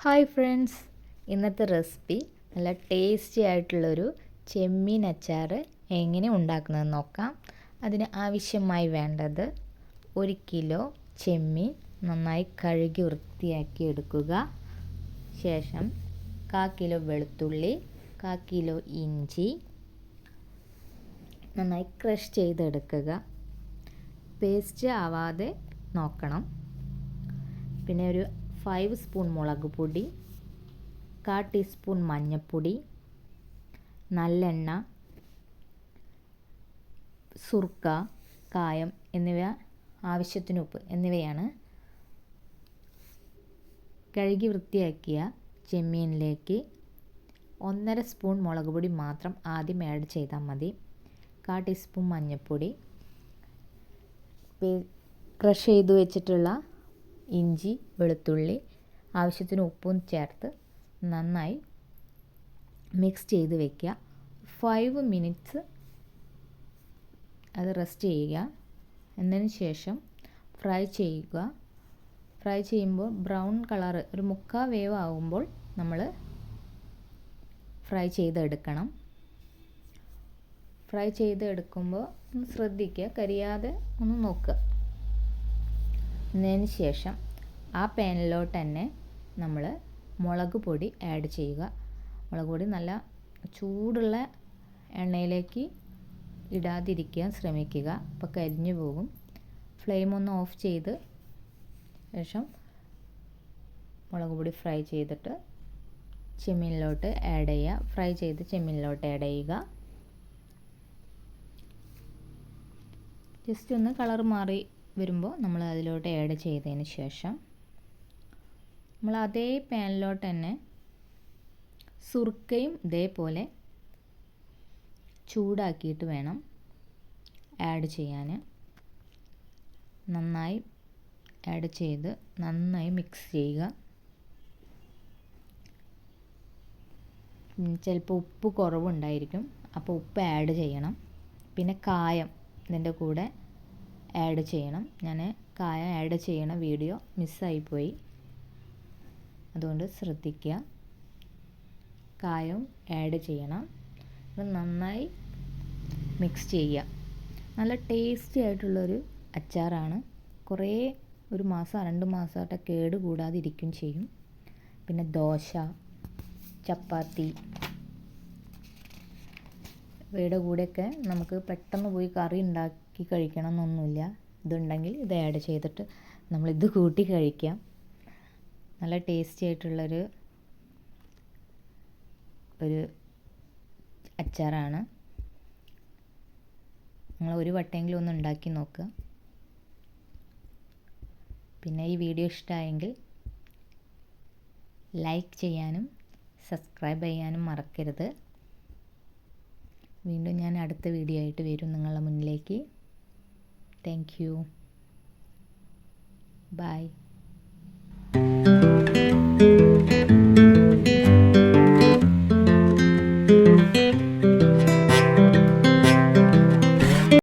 Hi friends, ഇന്നത്തെ recipe നല്ല tasty ആയിട്ടുള്ളൊരു ചെമ്മീൻ അച്ചാർ എങ്ങനെ ഉണ്ടാക്കുന്നതെന്ന് നോക്കാം. അതിന് ആവശ്യമായി വേണ്ടത് 1 കിലോ ചെമ്മീൻ നന്നായി കഴുകി വൃത്തിയാക്കി എടുക്കുക. ശേഷം 1/4 കിലോ വെളുത്തുള്ളി, 1/4 കിലോ ഇഞ്ചി നന്നായി ക്രഷ് ചെയ്തെടുക്കുക. പേസ്റ്റ് ആവാതെ നോക്കണം. പിന്നെ ഒരു 5 സ്പൂൺ മുളക് പൊടി, 1/4 ടീസ്പൂൺ മഞ്ഞൾപ്പൊടി, നല്ലെണ്ണ, സുർക്ക, കായം എന്നിവ, ആവശ്യത്തിന് ഉപ്പ് എന്നിവയാണ്. കഴുകി വൃത്തിയാക്കിയ ചെമ്മീനിലേക്ക് 1/2 സ്പൂൺ മുളക് പൊടി മാത്രം ആദ്യം ആഡ് ചെയ്താൽ മതി. 1/4 ടീസ്പൂൺ മഞ്ഞൾപ്പൊടി, ക്രഷ് ചെയ്ത് വെച്ചിട്ടുള്ള ഇഞ്ചി, വെളുത്തുള്ളി, ആവശ്യത്തിന് ഉപ്പും ചേർത്ത് നന്നായി മിക്സ് ചെയ്ത് വയ്ക്കുക. 5 മിനിറ്റ്സ് അത് റെസ്റ്റ് ചെയ്യുക. എന്നതിന് ശേഷം ഫ്രൈ ചെയ്യുക. ഫ്രൈ ചെയ്യുമ്പോൾ ബ്രൗൺ കളർ ഒരു 1/4 വേവ് ആകുമ്പോൾ നമ്മൾ ഫ്രൈ ചെയ്തെടുക്കണം. ഫ്രൈ ചെയ്തെടുക്കുമ്പോൾ ഒന്ന് ശ്രദ്ധിക്കുക, കരിയാതെ ഒന്ന് നോക്കുക. എന്നതിന് ശേഷം ആ പാനിലോട്ട് തന്നെ നമ്മൾ മുളക് പൊടി ആഡ് ചെയ്യുക. മുളക് പൊടി നല്ല ചൂടുള്ള എണ്ണയിലേക്ക് ഇടാതിരിക്കാൻ ശ്രമിക്കുക, അപ്പോൾ കരിഞ്ഞു പോകും. ഫ്ലെയിം ഒന്ന് ഓഫ് ചെയ്ത് ശേഷം മുളക് പൊടി ഫ്രൈ ചെയ്തിട്ട് ചെമ്മീനിലോട്ട് ആഡ് ചെയ്യുക. ഫ്രൈ ചെയ്ത് ചെമ്മീനിലോട്ട് ആഡ് ചെയ്യുക. ജസ്റ്റ് ഒന്ന് കളർ മാറി വരുമ്പോൾ നമ്മൾ അതിലോട്ട് ആഡ് ചെയ്തതിന് ശേഷം നമ്മൾ അതേ പാനിലോട്ട് തന്നെ സുർക്കയും ഇതേപോലെ ചൂടാക്കിയിട്ട് വേണം ആഡ് ചെയ്യാൻ. നന്നായി ആഡ് ചെയ്ത് നന്നായി മിക്സ് ചെയ്യുക. ചിലപ്പോൾ ഉപ്പ് കുറവുണ്ടായിരിക്കും, അപ്പോൾ ഉപ്പ് ആഡ് ചെയ്യണം. പിന്നെ കായം ഇതിൻ്റെ കൂടെ ആഡ് ചെയ്യണം. ഞാൻ കായം ആഡ് ചെയ്യണ വീഡിയോ മിസ്സായിപ്പോയി, അതുകൊണ്ട് ശ്രദ്ധിക്കുക. കായം ആഡ് ചെയ്യണം. ഇത് നന്നായി മിക്സ് ചെയ്യുക. നല്ല ടേസ്റ്റി ആയിട്ടുള്ളൊരു അച്ചാറാണ്. കുറേ 1 മാസം 2 മാസമായിട്ട് കേട് കൂടാതെ ഇരിക്കും ചെയ്യും. പിന്നെ ദോശ, ചപ്പാത്തി ഇവയുടെ കൂടെയൊക്കെ നമുക്ക് പെട്ടെന്ന് പോയി കറി ഉണ്ടാക്കി കഴിക്കണം എന്നൊന്നുമില്ല. ഇതുണ്ടെങ്കിൽ ഇത് ആഡ് ചെയ്തിട്ട് നമ്മളിത് കൂട്ടി കഴിക്കാം. നല്ല ടേസ്റ്റി ആയിട്ടുള്ളൊരു അച്ചാറാണ്. നിങ്ങൾ ഒരു വട്ടമെങ്കിലും ഒന്ന് ഉണ്ടാക്കി നോക്കുക. പിന്നെ ഈ വീഡിയോ ഇഷ്ടമായെങ്കിൽ ലൈക്ക് ചെയ്യാനും സബ്സ്ക്രൈബ് ചെയ്യാനും മറക്കരുത്. വീണ്ടും ഞാൻ അടുത്ത വീഡിയോ ആയിട്ട് വരും നിങ്ങളുടെ മുന്നിലേക്ക്. Thank you. ബൈ.